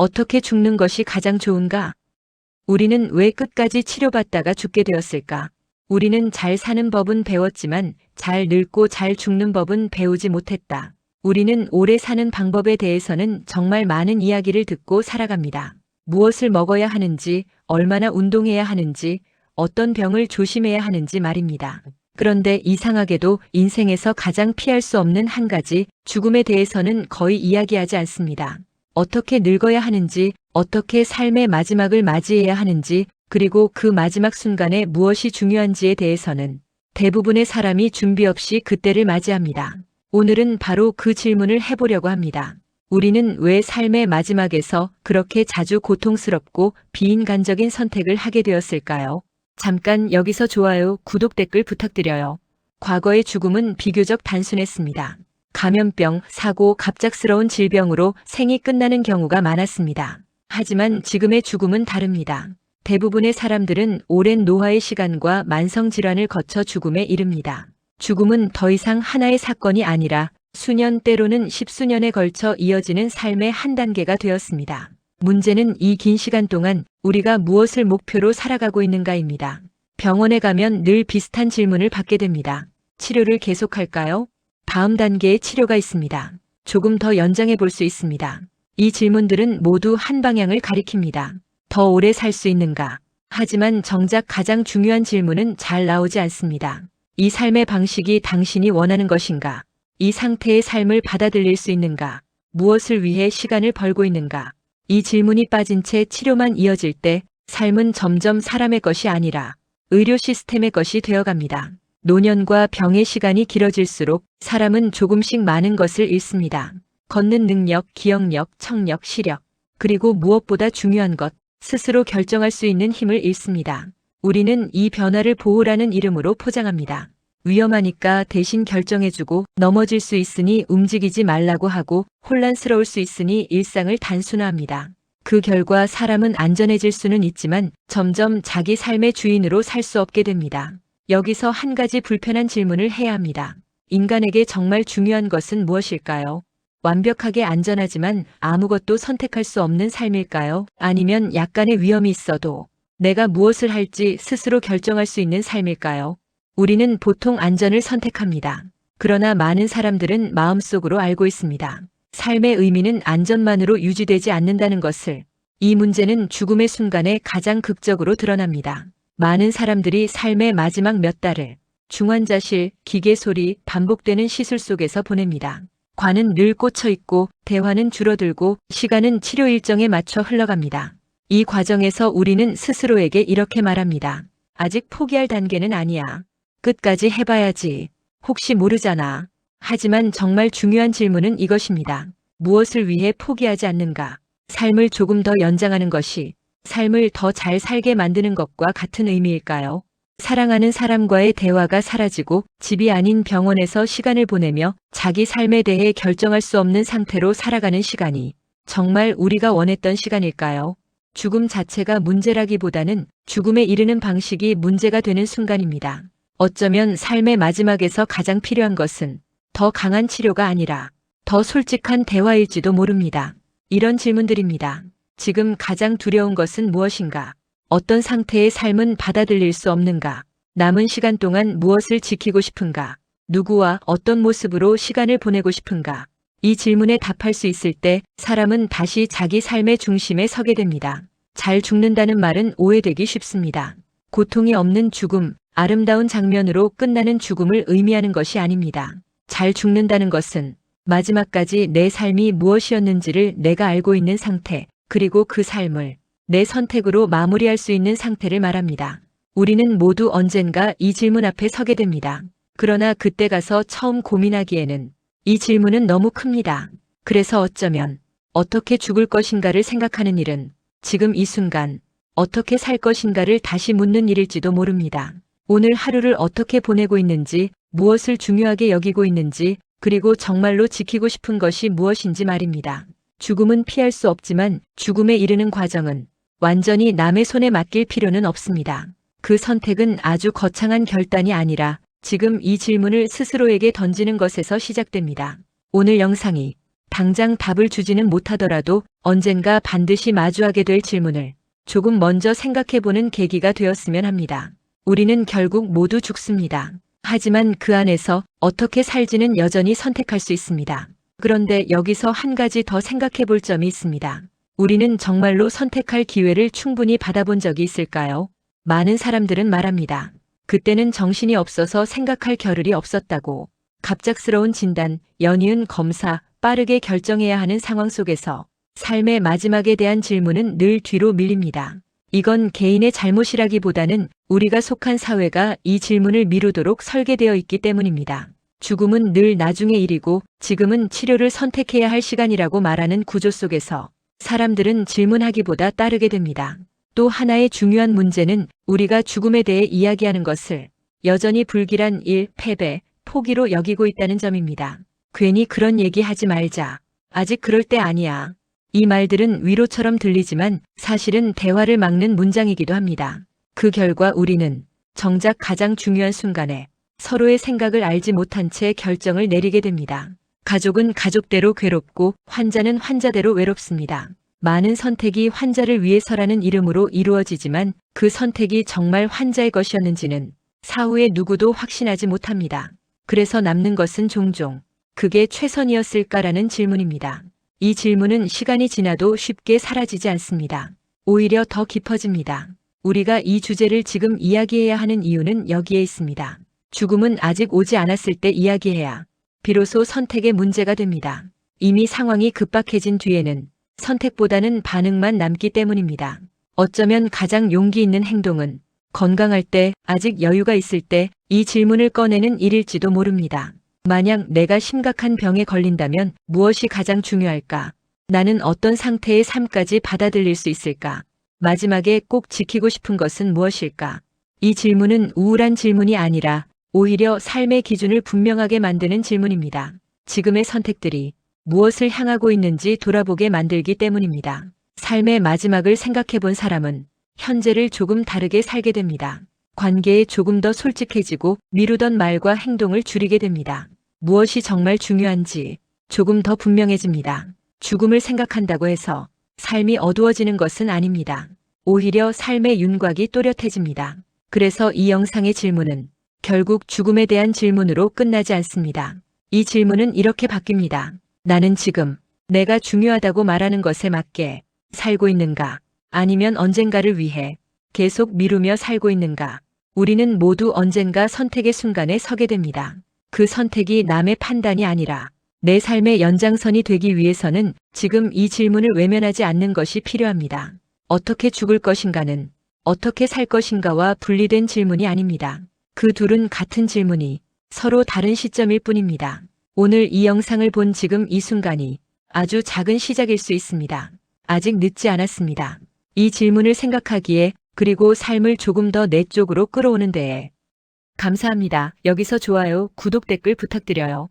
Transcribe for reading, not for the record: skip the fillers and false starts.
어떻게 죽는 것이 가장 좋은가? 우리는 왜 끝까지 치료받다가 죽게 되었을까? 우리는 잘 사는 법은 배웠지만 잘 늙고 잘 죽는 법은 배우지 못했다. 우리는 오래 사는 방법에 대해서는 정말 많은 이야기를 듣고 살아갑니다. 무엇을 먹어야 하는지, 얼마나 운동해야 하는지, 어떤 병을 조심해야 하는지 말입니다. 그런데 이상하게도 인생에서 가장 피할 수 없는 한 가지, 죽음에 대해서는 거의 이야기하지 않습니다. 어떻게 늙어야 하는지, 어떻게 삶의 마지막을 맞이해야 하는지, 그리고 그 마지막 순간에 무엇이 중요한지에 대해서는 대부분의 사람이 준비 없이 그때를 맞이합니다. 오늘은 바로 그 질문을 해보려고 합니다. 우리는 왜 삶의 마지막에서 그렇게 자주 고통스럽고 비인간적인 선택을 하게 되었을까요? 잠깐 여기서 좋아요, 구독, 댓글 부탁드려요. 과거의 죽음은 비교적 단순했습니다. 감염병, 사고, 갑작스러운 질병으로 생이 끝나는 경우가 많았습니다. 하지만 지금의 죽음은 다릅니다. 대부분의 사람들은 오랜 노화의 시간과 만성질환을 거쳐 죽음에 이릅니다. 죽음은 더 이상 하나의 사건이 아니라 수년 때로는 십수년에 걸쳐 이어지는 삶의 한 단계가 되었습니다. 문제는 이 긴 시간 동안 우리가 무엇을 목표로 살아가고 있는가입니다. 병원에 가면 늘 비슷한 질문을 받게 됩니다. 치료를 계속할까요? 다음 단계의 치료가 있습니다. 조금 더 연장해 볼 수 있습니다. 이 질문들은 모두 한 방향을 가리킵니다. 더 오래 살 수 있는가? 하지만 정작 가장 중요한 질문은 잘 나오지 않습니다. 이 삶의 방식이 당신이 원하는 것인가? 이 상태의 삶을 받아들일 수 있는가? 무엇을 위해 시간을 벌고 있는가? 이 질문이 빠진 채 치료만 이어질 때 삶은 점점 사람의 것이 아니라 의료 시스템의 것이 되어갑니다. 노년과 병의 시간이 길어질수록 사람은 조금씩 많은 것을 잃습니다. 걷는 능력, 기억력, 청력, 시력, 그리고 무엇보다 중요한 것, 스스로 결정할 수 있는 힘을 잃습니다. 우리는 이 변화를 보호라는 이름으로 포장합니다. 위험하니까 대신 결정해주고, 넘어질 수 있으니 움직이지 말라고 하고, 혼란스러울 수 있으니 일상을 단순화합니다. 그 결과 사람은 안전해질 수는 있지만 점점 자기 삶의 주인으로 살 수 없게 됩니다. 여기서 한 가지 불편한 질문을 해야 합니다. 인간에게 정말 중요한 것은 무엇일까요? 완벽하게 안전하지만 아무것도 선택할 수 없는 삶일까요? 아니면 약간의 위험이 있어도 내가 무엇을 할지 스스로 결정할 수 있는 삶일까요? 우리는 보통 안전을 선택합니다. 그러나 많은 사람들은 마음속으로 알고 있습니다. 삶의 의미는 안전만으로 유지되지 않는다는 것을. 이 문제는 죽음의 순간에 가장 극적으로 드러납니다. 많은 사람들이 삶의 마지막 몇 달을 중환자실, 기계 소리, 반복되는 시술 속에서 보냅니다. 관은 늘 꽂혀 있고 대화는 줄어들고 시간은 치료 일정에 맞춰 흘러갑니다. 이 과정에서 우리는 스스로에게 이렇게 말합니다. 아직 포기할 단계는 아니야. 끝까지 해봐야지. 혹시 모르잖아. 하지만 정말 중요한 질문은 이것입니다. 무엇을 위해 포기하지 않는가? 삶을 조금 더 연장하는 것이 삶을 더 잘 살게 만드는 것과 같은 의미일까요? 사랑하는 사람과의 대화가 사라지고 집이 아닌 병원에서 시간을 보내며 자기 삶에 대해 결정할 수 없는 상태로 살아가는 시간이 정말 우리가 원했던 시간일까요? 죽음 자체가 문제라기보다는 죽음에 이르는 방식이 문제가 되는 순간입니다. 어쩌면 삶의 마지막에서 가장 필요한 것은 더 강한 치료가 아니라 더 솔직한 대화일지도 모릅니다. 이런 질문들입니다. 지금 가장 두려운 것은 무엇인가? 어떤 상태의 삶은 받아들일 수 없는가? 남은 시간 동안 무엇을 지키고 싶은가? 누구와 어떤 모습으로 시간을 보내고 싶은가? 이 질문에 답할 수 있을 때 사람은 다시 자기 삶의 중심에 서게 됩니다. 잘 죽는다는 말은 오해되기 쉽습니다. 고통이 없는 죽음, 아름다운 장면으로 끝나는 죽음을 의미하는 것이 아닙니다. 잘 죽는다는 것은 마지막까지 내 삶이 무엇이었는지를 내가 알고 있는 상태, 그리고 그 삶을 내 선택으로 마무리할 수 있는 상태를 말합니다. 우리는 모두 언젠가 이 질문 앞에 서게 됩니다. 그러나 그때 가서 처음 고민하기에는 이 질문은 너무 큽니다. 그래서 어쩌면 어떻게 죽을 것인가를 생각하는 일은 지금 이 순간 어떻게 살 것인가를 다시 묻는 일일지도 모릅니다. 오늘 하루를 어떻게 보내고 있는지, 무엇을 중요하게 여기고 있는지, 그리고 정말로 지키고 싶은 것이 무엇인지 말입니다. 죽음은 피할 수 없지만 죽음에 이르는 과정은 완전히 남의 손에 맡길 필요는 없습니다. 그 선택은 아주 거창한 결단이 아니라 지금 이 질문을 스스로에게 던지는 것에서 시작됩니다. 오늘 영상이 당장 답을 주지는 못하더라도 언젠가 반드시 마주하게 될 질문을 조금 먼저 생각해보는 계기가 되었으면 합니다. 우리는 결국 모두 죽습니다. 하지만 그 안에서 어떻게 살지는 여전히 선택할 수 있습니다. 그런데 여기서 한 가지 더 생각해볼 점이 있습니다. 우리는 정말로 선택할 기회를 충분히 받아본 적이 있을까요? 많은 사람들은 말합니다. 그때는 정신이 없어서 생각할 겨를이 없었다고. 갑작스러운 진단, 연이은 검사, 빠르게 결정해야 하는 상황 속에서 삶의 마지막에 대한 질문은 늘 뒤로 밀립니다. 이건 개인의 잘못이라기보다는 우리가 속한 사회가 이 질문을 미루도록 설계되어 있기 때문입니다. 죽음은 늘 나중의 일이고 지금은 치료를 선택해야 할 시간이라고 말하는 구조 속에서 사람들은 질문하기보다 따르게 됩니다. 또 하나의 중요한 문제는 우리가 죽음에 대해 이야기하는 것을 여전히 불길한 일, 패배, 포기로 여기고 있다는 점입니다. 괜히 그런 얘기 하지 말자. 아직 그럴 때 아니야. 이 말들은 위로처럼 들리지만 사실은 대화를 막는 문장이기도 합니다. 그 결과 우리는 정작 가장 중요한 순간에 서로의 생각을 알지 못한 채 결정을 내리게 됩니다. 가족은 가족대로 괴롭고 환자는 환자대로 외롭습니다. 많은 선택이 환자를 위해서라는 이름으로 이루어지지만 그 선택이 정말 환자의 것이었는지는 사후에 누구도 확신하지 못합니다. 그래서 남는 것은 종종 그게 최선이었을까라는 질문입니다. 이 질문은 시간이 지나도 쉽게 사라지지 않습니다. 오히려 더 깊어집니다. 우리가 이 주제를 지금 이야기해야 하는 이유는 여기에 있습니다. 죽음은 아직 오지 않았을 때 이야기해야 비로소 선택의 문제가 됩니다. 이미 상황이 급박해진 뒤에는 선택보다는 반응만 남기 때문입니다. 어쩌면 가장 용기 있는 행동은 건강할 때, 아직 여유가 있을 때 이 질문을 꺼내는 일일지도 모릅니다. 만약 내가 심각한 병에 걸린다면 무엇이 가장 중요할까? 나는 어떤 상태의 삶까지 받아들일 수 있을까? 마지막에 꼭 지키고 싶은 것은 무엇일까? 이 질문은 우울한 질문이 아니라 오히려 삶의 기준을 분명하게 만드는 질문입니다. 지금의 선택들이 무엇을 향하고 있는지 돌아보게 만들기 때문입니다. 삶의 마지막을 생각해 본 사람은 현재를 조금 다르게 살게 됩니다. 관계에 조금 더 솔직해지고 미루던 말과 행동을 줄이게 됩니다. 무엇이 정말 중요한지 조금 더 분명해집니다. 죽음을 생각한다고 해서 삶이 어두워지는 것은 아닙니다. 오히려 삶의 윤곽이 또렷해집니다. 그래서 이 영상의 질문은 결국 죽음에 대한 질문으로 끝나지 않습니다. 이 질문은 이렇게 바뀝니다. 나는 지금 내가 중요하다고 말하는 것에 맞게 살고 있는가? 아니면 언젠가를 위해 계속 미루며 살고 있는가? 우리는 모두 언젠가 선택의 순간에 서게 됩니다. 그 선택이 남의 판단이 아니라 내 삶의 연장선이 되기 위해서는 지금 이 질문을 외면하지 않는 것이 필요합니다. 어떻게 죽을 것인가는 어떻게 살 것인가와 분리된 질문이 아닙니다. 그 둘은 같은 질문이 서로 다른 시점일 뿐입니다. 오늘 이 영상을 본 지금 이 순간이 아주 작은 시작일 수 있습니다. 아직 늦지 않았습니다. 이 질문을 생각하기에 그리고 삶을 조금 더 내 쪽으로 끌어오는 데에 감사합니다. 여기서 좋아요, 구독, 댓글 부탁드려요.